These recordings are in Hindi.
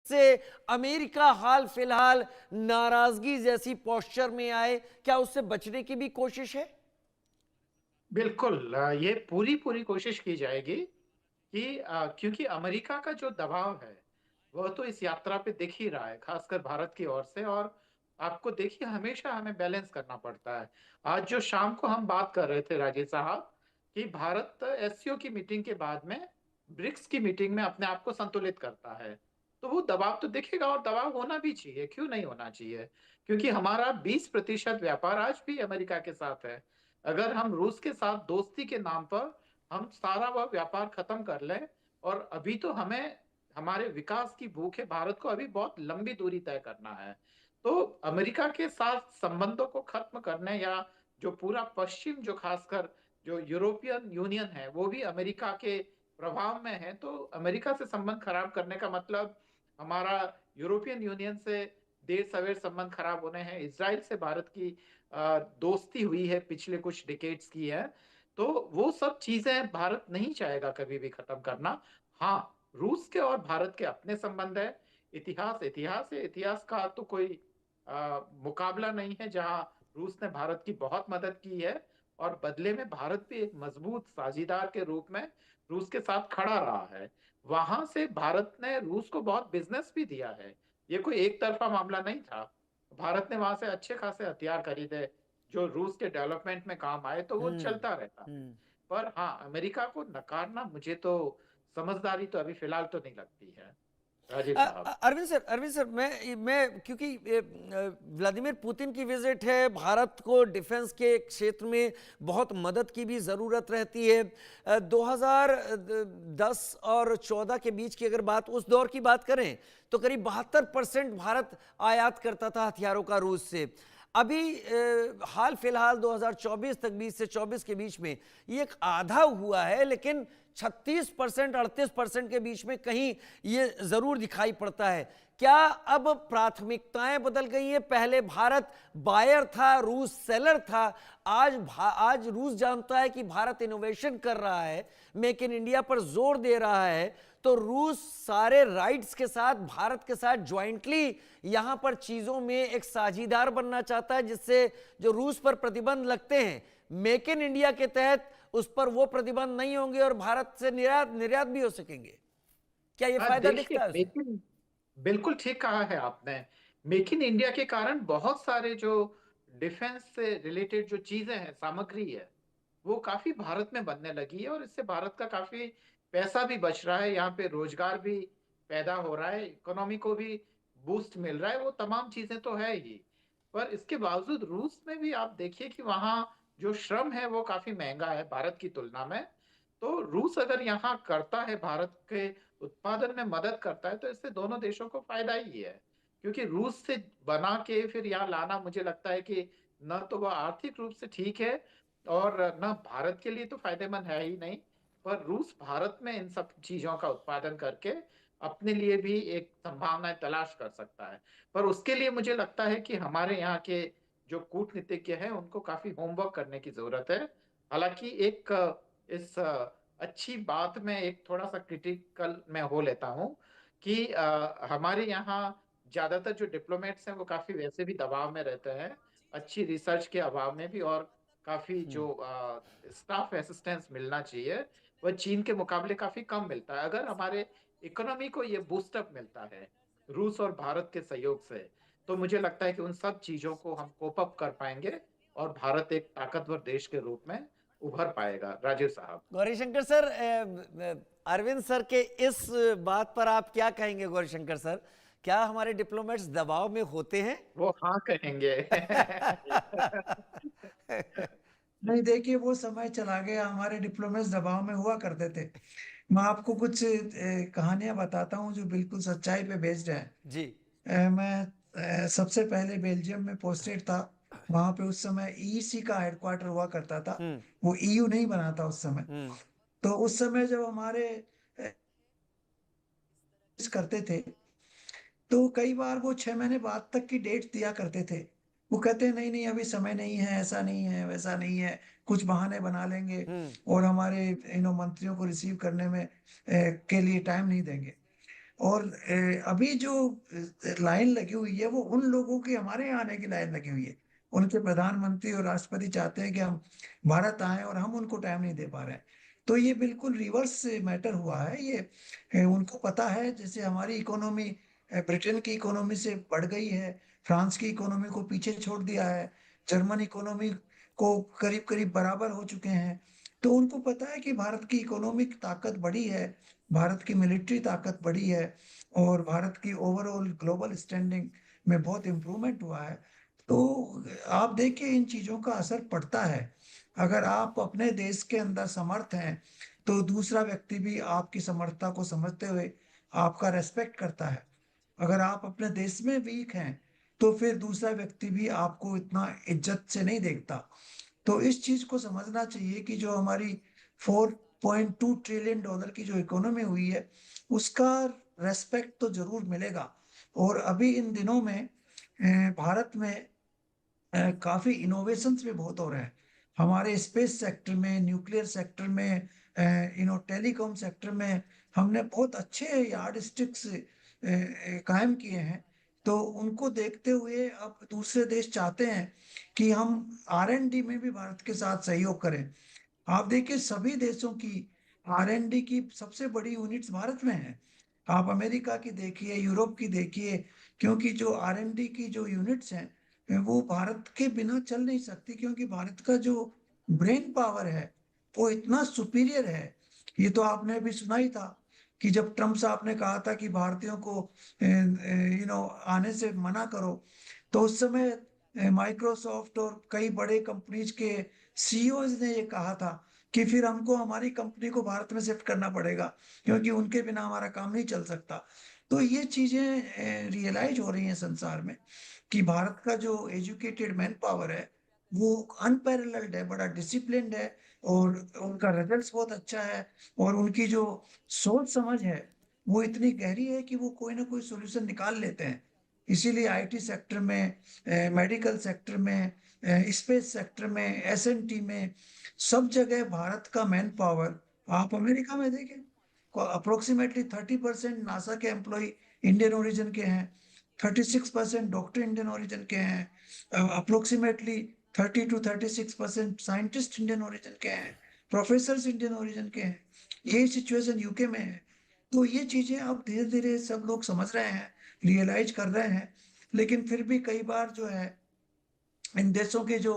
जिससे अमेरिका हाल फिलहाल नाराजगी जैसी पोस्चर में आए? क्या उससे बचने की भी कोशिश है? बिल्कुल, ये पूरी पूरी कोशिश की जाएगी कि क्योंकि अमेरिका का जो दबाव है वह तो इस यात्रा पे दिख ही रहा है, खासकर भारत की ओर से। और आपको देखिए, हमेशा हमें बैलेंस करना पड़ता है। आज जो शाम को हम बात कर रहे थे राजीव साहब, कि भारत एससीओ की मीटिंग के बाद में ब्रिक्स की मीटिंग में अपने आप को संतुलित करता है, तो वो दबाव तो दिखेगा, और दबाव होना भी चाहिए, क्यों नहीं होना चाहिए? क्योंकि हमारा 20% व्यापार आज भी अमेरिका के साथ है। अगर हम रूस के साथ दोस्ती के नाम पर हम सारा वह व्यापार खत्म कर लें, और अभी तो हमें हमारे विकास की भूख है, भारत को अभी बहुत लंबी दूरी तय करना है। तो अमेरिका के साथ संबंधों को खत्म करने, या जो पूरा पश्चिम, जो खासकर जो यूरोपियन यूनियन है वो भी अमेरिका के प्रभाव में है, तो अमेरिका से संबंध खराब करने का मतलब हमारा यूरोपियन यूनियन से देर सवेर संबंध खराब होने हैं। इसराइल से भारत की दोस्ती हुई है, पिछले कुछ डिकेड्स की है। तो वो सब चीजें भारत नहीं चाहेगा कभी भी खत्म करना। हाँ, रूस के और भारत के अपने संबंध है। इतिहास इतिहास है, इतिहास का तो कोई मुकाबला नहीं है। जहाँ रूस ने भारत की बहुत मदद की है, और बदले में भारत भी एक मजबूत साझीदार के रूप में रूस के साथ खड़ा रहा है। वहां से भारत ने रूस को बहुत बिजनेस भी दिया है। ये कोई एक तरफा मामला नहीं था। भारत ने वहां से अच्छे खासे हथियार खरीदे जो रूस के डेवलपमेंट में काम आए, तो वो हम्म। चलता रहता है। हम्म। पर हाँ, अमेरिका को नकारना मुझे तो समझदारी तो अभी फिलहाल तो नहीं लगती है राजीव साहब। अरविंद सर, मैं क्योंकि व्लादिमीर पुतिन की विजिट है, भारत को डिफेंस के क्षेत्र में बहुत मदद की भी ज़रूरत रहती है। 2010 और 14 के बीच की अगर बात, उस दौर की बात करें, तो करीब 72% भारत आयात करता था हथियारों का रूस से। अभी हाल फिलहाल 2024 तक, 20 से 24 के बीच में ये एक आधा हुआ है, लेकिन 36% 38% के बीच में कहीं ये जरूर दिखाई पड़ता है। क्या अब प्राथमिकताएं बदल गई हैं? पहले भारत बायर था, रूस सेलर था। आज रूस जानता है कि भारत इनोवेशन कर रहा है, मेक इन इंडिया पर जोर दे रहा है, तो रूस सारे राइट्स के साथ भारत के साथ ज्वाइंटली यहां पर चीजों में एक साझीदार बनना चाहता है, जिससे जो रूस पर प्रतिबंध लगते हैं मेक इन इंडिया के तहत, उस पर वो प्रतिबंध नहीं होंगे और भारत से निर्यात निर्यात भी हो सकेंगे। क्या ये हाँ, फायदा देखिए, दिखता है उसमें? मेक इन, बिल्कुल ठीक कहा है आपने। मेक इन इंडिया के कारण बहुत सारे जो डिफेंस से रिलेटेड जो चीजें हैं, सामग्री है, वो काफी भारत में बनने लगी है, और इससे भारत का काफी पैसा भी बच रहा है। यहाँ पे रोजगार भी पैदा हो रहा है, इकोनॉमी को भी बूस्ट मिल रहा है। वो तमाम चीजें तो है ही, पर इसके बावजूद रूस में भी आप देखिए कि वहाँ जो श्रम है वो काफी महंगा है भारत की तुलना में। तो रूस अगर यहाँ करता है, भारत के उत्पादन में मदद करता है, तो इससे दोनों देशों को फायदा ही है। क्योंकि रूस से बना के फिर यहाँ लाना, मुझे लगता है कि न तो वह आर्थिक रूप से ठीक है, और न भारत के लिए तो फायदेमंद है ही नहीं। पर रूस भारत में इन सब चीजों का उत्पादन करके अपने लिए भी एक संभावनाएं तलाश कर सकता है। पर उसके लिए मुझे लगता है कि हमारे यहाँ के जो कूटनीतिज्ञ हैं उनको काफी होमवर्क करने की जरूरत है। हालांकि एक इस अच्छी बात में एक थोड़ा सा क्रिटिकल मैं हो लेता हूँ कि हमारे यहाँ ज्यादातर जो डिप्लोमेट्स हैं वो काफी वैसे भी दबाव में रहते हैं, अच्छी रिसर्च के अभाव में भी। और काफी जो स्टाफ असिस्टेंस मिलना चाहिए वह चीन के मुकाबले काफी कम मिलता है। अगर हमारे इकोनॉमी को ये बूस्टअप मिलता है रूस और भारत के सहयोग से, तो मुझे लगता है कि उन सब चीजों को हम कोप अप कर पाएंगे, और भारत एक ताकतवर देश के रूप में उभर पाएगा राजीव साहब। गौरीशंकर सर, अरविंद सर के इस बात पर आप क्या कहेंगे? गौरीशंकर सर, क्या हमारे डिप्लोमेट्स दबाव में होते हैं? वो हाँ कहेंगे। नहीं, देखिए वो समय चला गया, हमारे डिप्लोमेट्स दबाव में हुआ करते थे। मैं आपको कुछ कहानियां बताता हूँ जो बिल्कुल सच्चाई पे बेस्ड है। जी। मैं सबसे पहले बेल्जियम में पोस्टेड था। वहां पे उस समय ईसी का हेडक्वार्टर हुआ करता था। हम्म। वो ईयू नहीं बना था उस समय। हम्म। तो उस समय जब हमारे करते थे, तो कई बार वो 6 महीने बाद तक की डेट दिया करते थे। वो कहते नहीं नहीं, अभी समय नहीं है, ऐसा नहीं है, वैसा नहीं है, कुछ बहाने बना लेंगे, हम्म। और हमारे मंत्रियों को रिसीव करने में के लिए टाइम नहीं देंगे। और अभी जो लाइन लगी हुई है वो उन लोगों की हमारे यहाँ आने की लाइन लगी हुई है। उनके प्रधानमंत्री और राष्ट्रपति चाहते हैं कि हम भारत आए और हम उनको टाइम नहीं दे पा रहे हैं। तो ये बिल्कुल रिवर्स मैटर हुआ है ये। उनको पता है, जैसे हमारी इकोनॉमी ब्रिटेन की इकोनॉमी से बढ़ गई है, फ्रांस की इकोनॉमी को पीछे छोड़ दिया है, जर्मन इकोनॉमी को करीब करीब बराबर हो चुके हैं। तो उनको पता है कि भारत की इकोनॉमिक ताकत बढ़ी है, भारत की मिलिट्री ताकत बढ़ी है, और भारत की ओवरऑल ग्लोबल स्टैंडिंग में बहुत इम्प्रूवमेंट हुआ है। तो आप देखिए इन चीजों का असर पड़ता है। अगर आप अपने देश के अंदर समर्थ हैं तो दूसरा व्यक्ति भी आपकी समर्थता को समझते हुए आपका रेस्पेक्ट करता है। अगर आप अपने देश में वीक हैं तो फिर दूसरा व्यक्ति भी आपको इतना इज्जत से नहीं देखता। तो इस चीज को समझना चाहिए कि जो हमारी 4.2 ट्रिलियन डॉलर की जो इकोनॉमी हुई है उसका रेस्पेक्ट तो जरूर मिलेगा। और अभी इन दिनों में भारत में काफी इनोवेशंस भी बहुत हो रहे हैं। हमारे स्पेस सेक्टर में, न्यूक्लियर सेक्टर में, टेलीकॉम सेक्टर में हमने बहुत अच्छे यार्ड स्टिक्स कायम किए हैं। तो उनको देखते हुए अब दूसरे देश चाहते हैं कि हम R&D में भी भारत के साथ सहयोग करें। आप देखिए सभी देशों की R&D की सबसे बड़ी यूनिट्स भारत में है। आप अमेरिका की देखिए, यूरोप की देखिए, क्योंकि जो R&D की जो यूनिट्स हैं वो भारत के बिना चल नहीं सकती, क्योंकि भारत का जो ब्रेन पावर है वो इतना सुपीरियर है। ये तो आपने भी सुना ही था कि जब ट्रम्प साहब ने कहा था कि भारतीयों को आने से मना करो, तो उस समय माइक्रोसॉफ्ट और कई बड़े कंपनीज के सीईओज ने ये कहा था कि फिर हमको हमारी कंपनी को भारत में शिफ्ट करना पड़ेगा, क्योंकि उनके बिना हमारा काम नहीं चल सकता। तो ये चीजें रियलाइज हो रही हैं संसार में कि भारत का जो एजुकेटेड मैन पावर है वो अनपैरेलल्ड है, बड़ा डिसिप्लिन्ड है, और उनका रिजल्ट्स बहुत अच्छा है, और उनकी जो सोच समझ है वो इतनी गहरी है कि वो कोई ना कोई सॉल्यूशन निकाल लेते हैं। इसीलिए आईटी सेक्टर में, मेडिकल सेक्टर में, स्पेस सेक्टर में, एसएनटी में, सब जगह भारत का मैन पावर। आप अमेरिका में देखें, अप्रोक्सीमेटली 30% नासा के एम्प्लॉय इंडियन ओरिजिन के हैं, 36% डॉक्टर इंडियन ओरिजिन के हैं, approximately 30 to 36% scientist Indian origin के हैं, प्रोफेसर इंडियन ओरिजिन के हैं। यही सिचुएशन यूके में है। तो ये चीजें अब धीरे धीरे सब लोग समझ रहे हैं, रियलाइज कर रहे हैं। लेकिन फिर भी कई बार जो है इन देशों के जो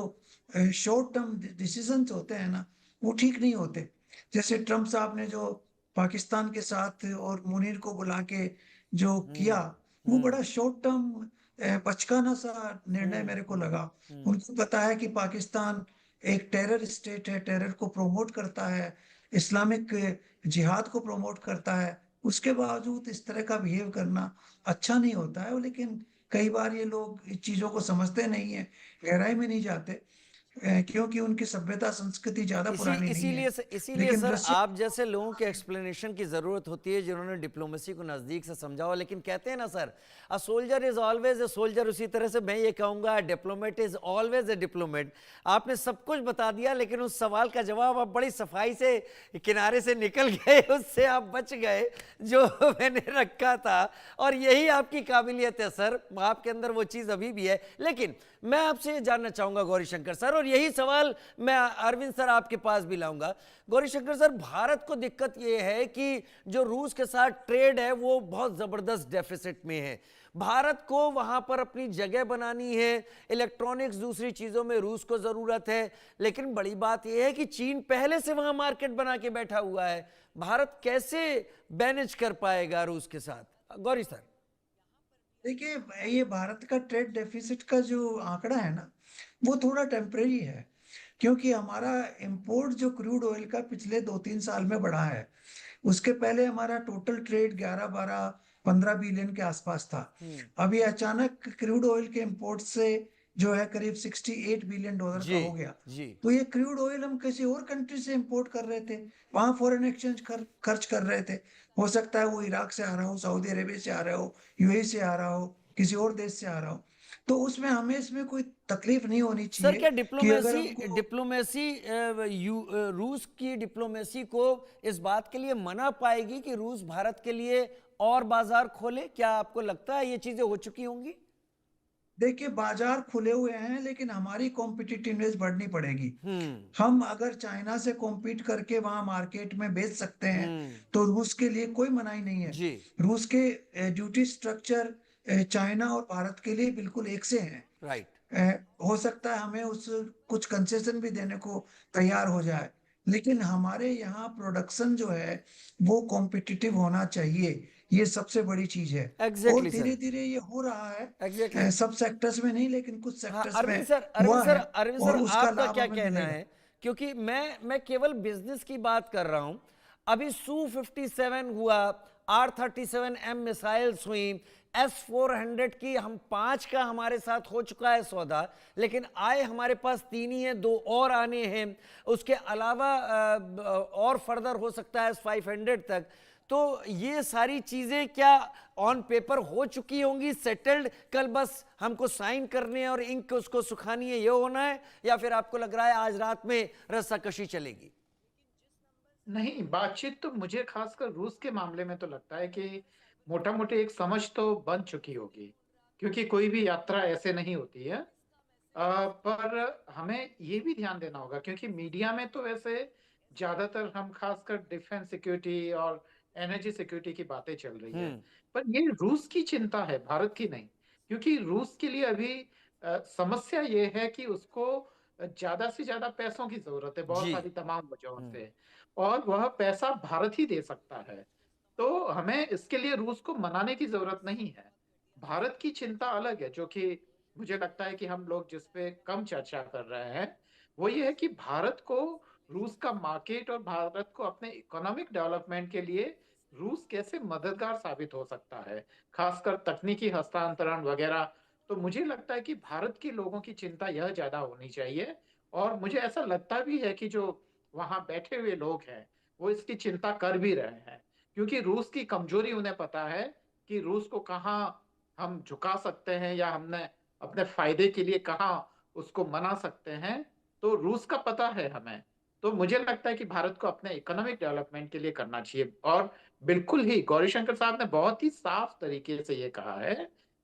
शॉर्ट टर्म डिसीजंस होते हैं ना वो ठीक नहीं होते। जैसे ट्रम्प साहब ने जो पाकिस्तान के साथ और मुनीर को बुला के जो किया, वो बड़ा शॉर्ट टर्म बचकाना सा निर्णय मेरे को लगा। उनको पता है कि पाकिस्तान एक टेरर स्टेट है, टेरर को प्रमोट करता है, इस्लामिक जिहाद को प्रमोट करता है, उसके बावजूद इस तरह का बिहेव करना अच्छा नहीं होता है। लेकिन कई बार ये लोग इस चीजों को समझते नहीं है, गहराई में नहीं जाते, क्योंकि उनकी सभ्यता संस्कृति ज्यादा पुरानी नहीं है। इसीलिए लेकिन सर रशिया, आप जैसे लोगों के एक्सप्लेनेशन की जरूरत होती है जिन्होंने डिप्लोमेसी को नजदीक से समझा हो। लेकिन कहते हैं ना sir, a soldier is always a soldier, उसी तरह से मैं ये कहूंगा diplomat is always a diplomat. आपने सब कुछ बता दिया, लेकिन उस सवाल का जवाब आप बड़ी सफाई से किनारे से निकल गए, उससे आप बच गए जो मैंने रखा था। और यही आपकी काबिलियत है सर, आपके अंदर वो चीज अभी भी है। लेकिन मैं आपसे ये जानना चाहूंगा गौरी शंकर सर, और यही सवाल मैं अरविंद सर आपके पास भी लाऊंगा। गौरी शंकर सर, भारत को दिक्कत ये है कि जो रूस के साथ ट्रेड है वो बहुत जबरदस्त डेफिसिट में है। भारत को वहां पर अपनी जगह बनानी है, इलेक्ट्रॉनिक्स दूसरी चीजों में रूस को जरूरत है। लेकिन बड़ी बात यह है कि चीन पहले से वहां मार्केट बना के बैठा हुआ है। भारत कैसे मैनेज कर पाएगा रूस के साथ? गौरी सर। देखिए ये भारत का ट्रेड डेफिसिट का जो आंकड़ा है ना वो थोड़ा टेम्परेरी है, क्योंकि हमारा इंपोर्ट जो क्रूड ऑयल का पिछले 2-3 साल में बढ़ा है। उसके पहले हमारा टोटल ट्रेड 11-12-15 बिलियन के आसपास था। अभी अचानक क्रूड ऑयल के इंपोर्ट से जो है करीब $68 बिलियन का जी हो गया। जी। तो ये क्रूड ऑयल हम किसी और कंट्री से इंपोर्ट कर रहे थे, वहां फॉरेन एक्सचेंज खर्च कर रहे थे। हो सकता है वो इराक से आ रहा हो, सऊदी अरेबिया से आ रहा हो, यूएई से आ रहा हो, किसी और देश से आ रहा हो। तो उसमें हमें इसमें कोई तकलीफ नहीं होनी सर क्या चाहिए कि अगर डिप्लोमेसी हमको, डिप्लोमेसी रूस की डिप्लोमेसी को इस बात के लिए मना पाएगी कि रूस भारत के लिए और बाजार खोले? क्या आपको लगता है ये चीजें हो चुकी होंगी? देखिए, बाजार खुले हुए हैं, लेकिन हमारी कॉम्पिटिटिवनेस बढ़नी पड़ेगी। हम्म। हम अगर चाइना से कॉम्पीट करके वहां मार्केट में बेच सकते हैं, हम्म। तो रूस के लिए कोई मनाही नहीं है। जी। रूस के ड्यूटी स्ट्रक्चर चाइना और भारत के लिए बिल्कुल एक से हैं। राइट। हो सकता है हमें उस कुछ कंसेशन भी देने को तैयार हो जाए, लेकिन हमारे यहाँ प्रोडक्शन जो है वो कॉम्पिटिटिव होना चाहिए। ये सबसे बड़ी चीज है। और एग्जैक्टली धीरे सर। धीरे ये हो रहा है। एग्जैक्टली। सब सेक्टर्स में नहीं, लेकिन कुछ हाँ, सेक्टर्स में अरविंद सर, हुआ है, अरविंद सर, और उसका आपका लाभ क्या हमें कहना मिलेगा। है? क्योंकि मैं केवल बिजनेस की बात कर रहा हूं। अभी Su-57 हुआ, R-37M मिसाइल्स हुई, S-400 की हम 5 का हमारे साथ हो चुका है सौदा, लेकिन आए हमारे पास 3 ही है, 2 और आने हैं। उसके अलावा और फर्दर हो सकता है S-500 तक। तो ये सारी चीजें क्या ऑन पेपर हो चुकी होंगी, सेटल्ड, कल बस हमको साइन करने हैं और इंक उसको सुखानी है, ये होना है? या फिर आपको लग रहा है आज रात में रस्साकशी चलेगी? नहीं, बातचीत तो मुझे खासकर रूस के मामले में तो लगता है कि मोटा मोटी एक समझ तो बन चुकी होगी, क्योंकि कोई भी यात्रा ऐसे नहीं होती है। पर हमें ये भी ध्यान देना होगा, क्योंकि मीडिया में तो वैसे ज्यादातर हम खासकर डिफेंस सिक्योरिटी और एनर्जी सिक्योरिटी की बातें चल रही है। हम्म। पर ये रूस की चिंता है, भारत की नहीं। क्योंकि रूस के लिए अभी समस्या ये है कि उसको ज्यादा से ज्यादा पैसों की जरूरत है, बहुत जी। सारी तमाम वजहों हम्म। से। और वह पैसा भारत ही दे सकता है। तो हमें इसके लिए रूस को मनाने की जरूरत नहीं है। भारत की चिंता अलग है, जो कि मुझे लगता है कि हम लोग जिस पे कम चर्चा कर रहे हैं, वो ये है कि भारत को रूस का मार्केट और भारत को अपने इकोनॉमिक डेवलपमेंट के लिए रूस कैसे मददगार साबित हो सकता है, खासकर तकनीकी हस्तांतरण वगैरह। तो मुझे लगता है कि भारत के लोगों की चिंता यह ज्यादा होनी चाहिए। और मुझे ऐसा लगता भी है कि जो वहां बैठे हुए लोग हैं वो इसकी चिंता कर भी रहे हैं, क्योंकि रूस की कमजोरी उन्हें पता है कि रूस को कहाँ हम झुका सकते हैं, या हमने अपने फायदे के लिए कहाँ उसको मना सकते हैं। तो रूस का पता है हमें। तो मुझे लगता है कि भारत को अपने इकोनॉमिक डेवलपमेंट के लिए करना चाहिए। और बिल्कुल ही गौरीशंकर साहब ने बहुत ही साफ तरीके से ये कहा है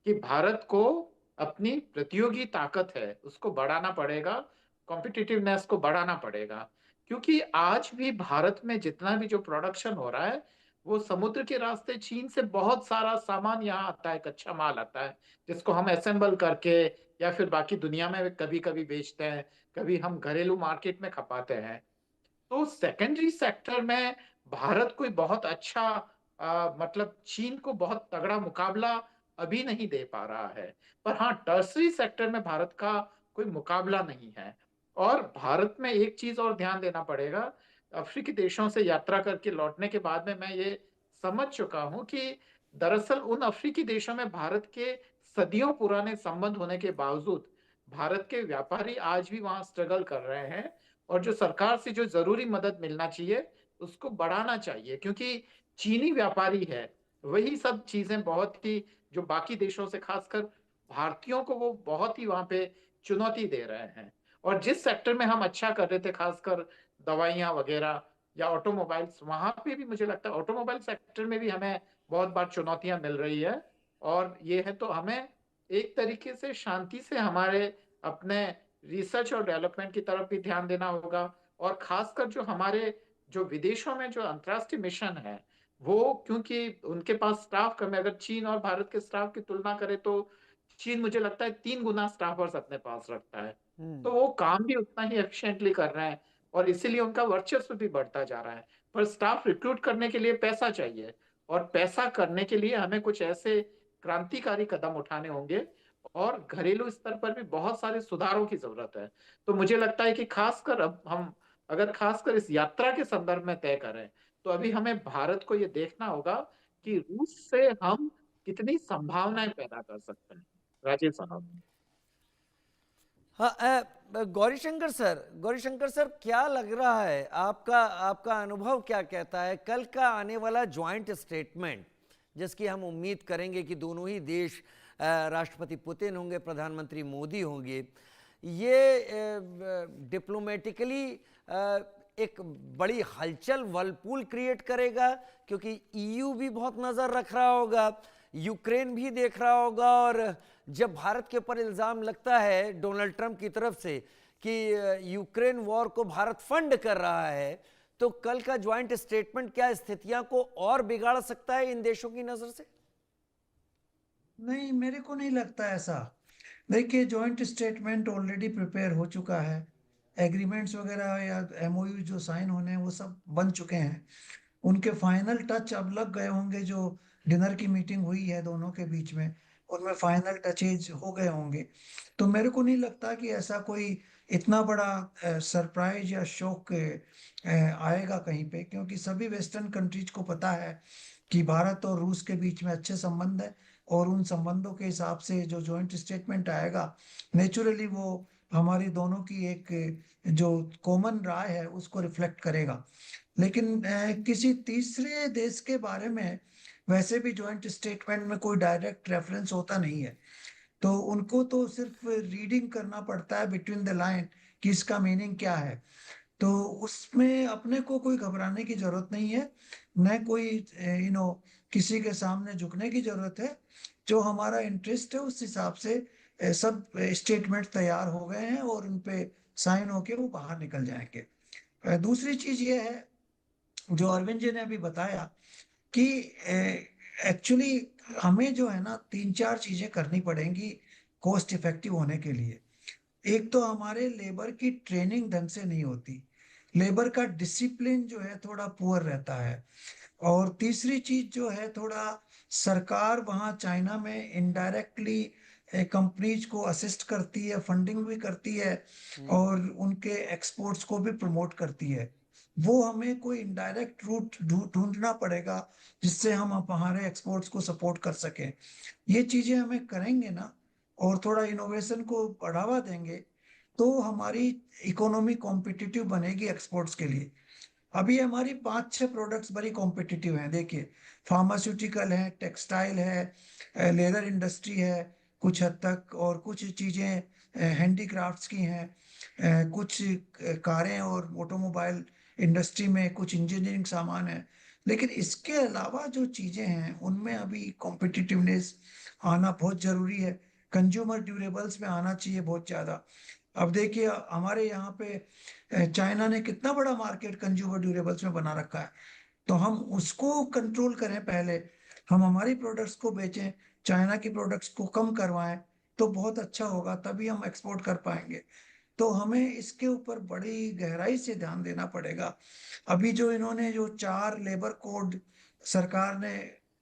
कि भारत को अपनी प्रतियोगी ताकत है उसको बढ़ाना पड़ेगा, कॉम्पिटिटिवनेस को बढ़ाना पड़ेगा। क्योंकि आज भी भारत में जितना भी जो प्रोडक्शन हो रहा है, वो समुद्र के रास्ते चीन से बहुत सारा सामान यहाँ आता है, कच्चा माल आता है, जिसको हम असेंबल करके या फिर बाकी दुनिया में कभी कभी बेचते हैं, कभी हम घरेलू मार्केट में खपाते हैं। तो सेकेंडरी सेक्टर में भारत कोई बहुत अच्छा मतलब चीन को बहुत तगड़ा मुकाबला अभी नहीं दे पा रहा है। पर हाँ, टर्सरी सेक्टर में भारत का कोई मुकाबला नहीं है। और भारत में एक चीज और ध्यान देना पड़ेगा। अफ्रीकी देशों से यात्रा करके लौटने के बाद में मैं ये समझ चुका हूं कि दरअसल उन अफ्रीकी देशों में भारत के सदियों पुराने संबंध होने के बावजूद भारत के व्यापारी आज भी वहां स्ट्रगल कर रहे हैं। और जो सरकार से जो जरूरी मदद मिलना चाहिए उसको बढ़ाना चाहिए, क्योंकि चीनी व्यापारी है, वही सब चीजें बहुत ही जो बाकी देशों से खासकर भारतीयों को वो बहुत ही वहां पे चुनौती दे रहे हैं। और जिस सेक्टर में हम अच्छा कर रहे थे, खासकर दवाइयां वगैरह या ऑटोमोबाइल्स, वहां पे भी मुझे लगता है ऑटोमोबाइल सेक्टर में भी हमें बहुत बार चुनौतियां मिल रही है। और ये है, तो हमें एक तरीके से शांति से हमारे अपने रिसर्च और डेवलपमेंट की तरफ भी ध्यान देना होगा। और खासकर जो हमारे जो विदेशों में जो अंतर्राष्ट्रीय मिशन है, वो क्योंकि उनके पास स्टाफ कम है, अगर चीन और भारत के स्टाफ की तुलना करें तो चीन मुझे लगता है 3 गुना स्टाफर्स अपने पास रखता है। तो हम्म। वो काम भी उतना ही एफिशिएंटली कर रहे हैं, और इसीलिए उनका वर्चस्व भी बढ़ता जा रहा है। पर स्टाफ रिक्रूट करने के लिए पैसा चाहिए, और पैसा करने के लिए हमें कुछ ऐसे क्रांतिकारी कदम उठाने होंगे, और घरेलू स्तर पर भी बहुत सारे सुधारों की जरूरत है। तो मुझे लगता है कि खासकर अब हम अगर खासकर इस यात्रा के संदर्भ में तय करें, तो अभी हमें भारत को ये देखना होगा कि रूस से हम कितनी संभावनाएं पैदा कर सकते हैं। राजीव साहब। हाँ, गौरीशंकर सर, क्या लग रहा है आपका आपका अनुभव क्या कहता है? कल का आने वाला जॉइंट स्टेटमेंट, जिसकी हम उम्मीद करेंगे कि दोनों ही देश, राष्ट्रपति पुतिन होंगे, प्रधानमंत्री मोदी होंगे, ये डिप्लोमेटिकली एक बड़ी हलचल वर्लपूल क्रिएट करेगा, क्योंकि ईयू भी बहुत नजर रख रहा होगा, यूक्रेन भी देख रहा होगा। और जब भारत के ऊपर इल्जाम लगता है डोनाल्ड ट्रंप की तरफ से कि यूक्रेन वॉर को भारत फंड कर रहा है, तो कल का ज्वाइंट स्टेटमेंट क्या स्थितियां को और बिगाड़ सकता है इन देशों की नजर से? नहीं, मेरे को नहीं लगता ऐसा। देखिए, जॉइंट स्टेटमेंट ऑलरेडी प्रिपेयर हो चुका है। एग्रीमेंट्स वगैरह या एमओयू जो साइन होने हैं वो सब बन चुके हैं। उनके फाइनल टच अब लग गए होंगे। जो डिनर की मीटिंग हुई है दोनों के बीच में, उनमें फाइनल टचेज हो गए होंगे। तो मेरे को नहीं लगता कि ऐसा कोई इतना बड़ा सरप्राइज या शॉक आएगा कहीं पे, क्योंकि सभी वेस्टर्न कंट्रीज को पता है कि भारत और रूस के बीच में अच्छे संबंध है। और उन संबंधों के हिसाब से जो जॉइंट स्टेटमेंट आएगा, नेचुरली वो हमारी दोनों की एक जो कॉमन राय है उसको रिफ्लेक्ट करेगा। लेकिन किसी तीसरे देश के बारे में वैसे भी जॉइंट स्टेटमेंट में कोई डायरेक्ट रेफरेंस होता नहीं है। तो उनको तो सिर्फ रीडिंग करना पड़ता है बिटवीन द लाइन कि इसका मीनिंग क्या है। तो उसमें अपने को कोई घबराने की जरूरत नहीं है, न कोई किसी के सामने झुकने की जरूरत है। जो हमारा इंटरेस्ट है उस हिसाब से सब स्टेटमेंट तैयार हो गए हैं और उन पे साइन होके वो बाहर निकल जाएंगे। दूसरी चीज ये है जो अरविंद जी ने अभी बताया कि एक्चुअली हमें जो है ना तीन चार चीजें करनी पड़ेंगी कॉस्ट इफेक्टिव होने के लिए। एक तो हमारे लेबर की ट्रेनिंग ढंग से नहीं होती, लेबर का डिसिप्लिन जो है थोड़ा पुअर रहता है। और तीसरी चीज जो है, थोड़ा सरकार वहाँ चाइना में इनडायरेक्टली कंपनीज को असिस्ट करती है, फंडिंग भी करती है और उनके एक्सपोर्ट्स को भी प्रमोट करती है। वो हमें कोई इनडायरेक्ट रूट ढूंढना पड़ेगा जिससे हम हमारे एक्सपोर्ट्स को सपोर्ट कर सकें। ये चीजें हमें करेंगे ना, और थोड़ा इनोवेशन को बढ़ावा देंगे, तो हमारी इकोनॉमी कॉम्पिटिटिव बनेगी एक्सपोर्ट्स के लिए। अभी हमारी पांच छह प्रोडक्ट्स बड़ी कॉम्पिटिटिव हैं। देखिए, फार्मास्यूटिकल है, टेक्सटाइल है, लेदर इंडस्ट्री है कुछ हद तक, और कुछ चीजें हैंडीक्राफ्ट्स की हैं, कुछ कारें और ऑटोमोबाइल इंडस्ट्री में कुछ इंजीनियरिंग सामान है। लेकिन इसके अलावा जो चीजें हैं उनमें अभी कॉम्पिटिटिवनेस आना बहुत जरूरी है। कंज्यूमर ड्यूरेबल्स में आना चाहिए बहुत ज्यादा। अब देखिए, हमारे यहाँ पे चाइना ने कितना बड़ा मार्केट कंज्यूमर ड्यूरेबल्स में बना रखा है। तो हम उसको कंट्रोल करें पहले, हम हमारी प्रोडक्ट्स को बेचें, चाइना की प्रोडक्ट्स को कम करवाएं, तो बहुत अच्छा होगा, तभी हम एक्सपोर्ट कर पाएंगे। तो हमें इसके ऊपर बड़ी गहराई से ध्यान देना पड़ेगा। अभी जो इन्होंने जो 4 लेबर कोड सरकार ने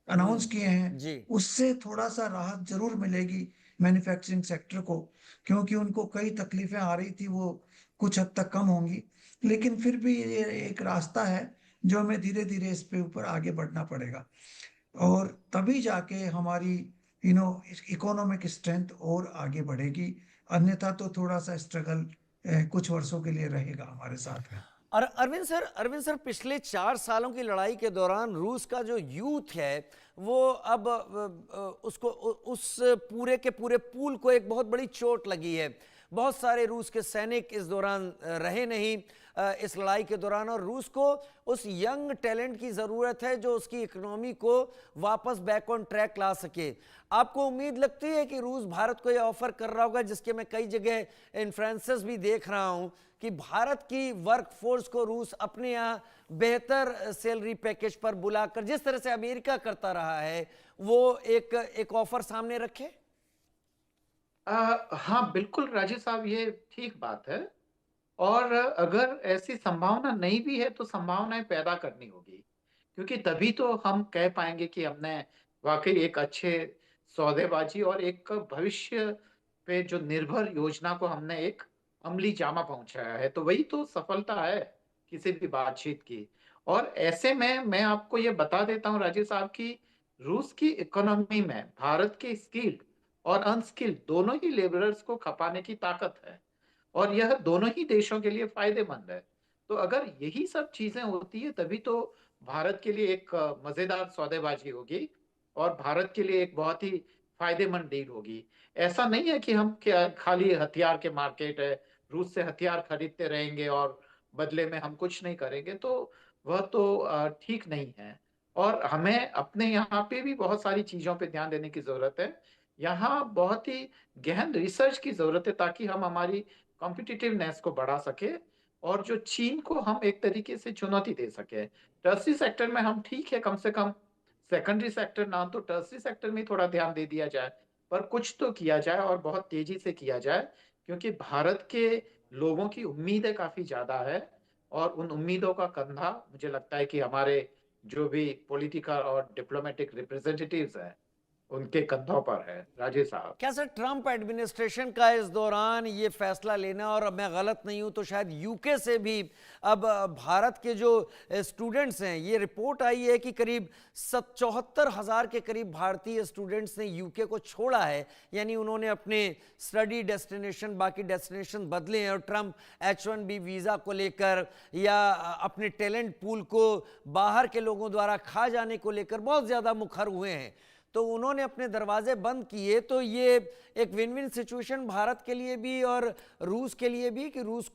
अनाउंस किए हैं, जी। उससे थोड़ा सा राहत जरूर मिलेगी मैन्युफैक्चरिंग सेक्टर को, क्योंकि उनको कई तकलीफें आ रही थी, वो कुछ हद तक कम होंगी। लेकिन फिर भी ये एक रास्ता है जो हमें धीरे धीरे इस पे ऊपर आगे बढ़ना पड़ेगा, और तभी जाके हमारी इकोनॉमिक स्ट्रेंथ और आगे बढ़ेगी। अन्यथा तो थोड़ा सा स्ट्रगल कुछ वर्षों के लिए रहेगा हमारे साथ में। और अरविंद सर, पिछले 4 सालों की लड़ाई के दौरान रूस का जो यूथ है वो अब उसको उस पूरे के पूरे पूल को एक बहुत बड़ी चोट लगी है। बहुत सारे रूस के सैनिक इस दौरान रहे नहीं इस लड़ाई के दौरान, और रूस को उस यंग टैलेंट की ज़रूरत है जो उसकी इकोनॉमी को वापस बैक ऑन ट्रैक ला सके। आपको उम्मीद लगती है कि रूस भारत को यह ऑफर कर रहा होगा, जिसके मैं कई जगह इन्फ्लुएंसर्स भी देख रहा हूं, कि भारत की वर्कफोर्स को रूस अपने यहाँ बेहतर सैलरी पैकेज पर बुलाकर, जिस तरह से अमेरिका करता रहा है, वो एक ऑफर सामने रखे? हाँ बिल्कुल राजीव साहब, ये ठीक बात है। और अगर ऐसी संभावना नहीं भी है तो संभावनाएं पैदा करनी होगी, क्योंकि तभी तो हम कह पाएंगे कि हमने वाकई एक अच्छे सौदेबाजी और एक भविष्य पे जो निर्भर योजना को हमने एक अमली जामा पहुंचाया है। तो वही तो सफलता है किसी भी बातचीत की। और ऐसे में मैं आपको ये बता देता हूँ राजीव साहब की रूस की इकोनॉमी में भारत के स्किल्ड और अनस्किल्ड दोनों ही लेबरर्स को खपाने की ताकत है, और यह दोनों ही देशों के लिए फायदेमंद है। तो अगर यही सब चीजें होती है तभी तो भारत के लिए एक मजेदार सौदेबाजी होगी और भारत के लिए एक बहुत ही फायदेमंद डील होगी। ऐसा नहीं है कि हम क्या खाली हथियार के मार्केट है, रूस से हथियार खरीदते रहेंगे और बदले में हम कुछ नहीं करेंगे, तो वह तो ठीक नहीं है। और हमें अपने यहाँ पे भी बहुत सारी चीज़ों पे ध्यान देने की ज़रूरत है। यहाँ बहुत ही गहन रिसर्च की ज़रूरत है, ताकि हम हमारी कॉम्पिटिटिवनेस को बढ़ा सकें और जो चीन को हम एक तरीके से चुनौती दे सकें। टर्शरी सेक्टर में हम ठीक है, कम से कम सेकेंडरी सेक्टर ना तो टर्शरी सेक्टर में थोड़ा ध्यान दे दिया जाए, पर कुछ तो किया जाए और बहुत तेजी से किया जाए, क्योंकि भारत के लोगों की उम्मीदें काफी ज्यादा है और उन उम्मीदों का कंधा मुझे लगता है कि हमारे जो भी पॉलिटिकल और डिप्लोमेटिक रिप्रेजेंटेटिव्स हैं उनके कंधों पर है। राजेश साहब, क्या सर ट्रंप एडमिनिस्ट्रेशन का इस दौरान ये फैसला लेना, और अब मैं गलत नहीं हूं तो शायद यूके से भी अब भारत के जो स्टूडेंट्स हैं, ये रिपोर्ट आई है कि करीब 74,000 के करीब भारतीय स्टूडेंट्स ने यूके को छोड़ा है, यानी उन्होंने अपने स्टडी डेस्टिनेशन, बाकी डेस्टिनेशन बदले हैं, और ट्रंप H1B वीज़ा को लेकर या अपने टैलेंट पूल को बाहर के लोगों द्वारा खा जाने को लेकर बहुत ज़्यादा मुखर हुए हैं, तो उन्होंने अपने दरवाजे बंद किए। तो ये एक विन विन सिचुएशन भारत के लिए भी और रूस के लिए भी, कि रूस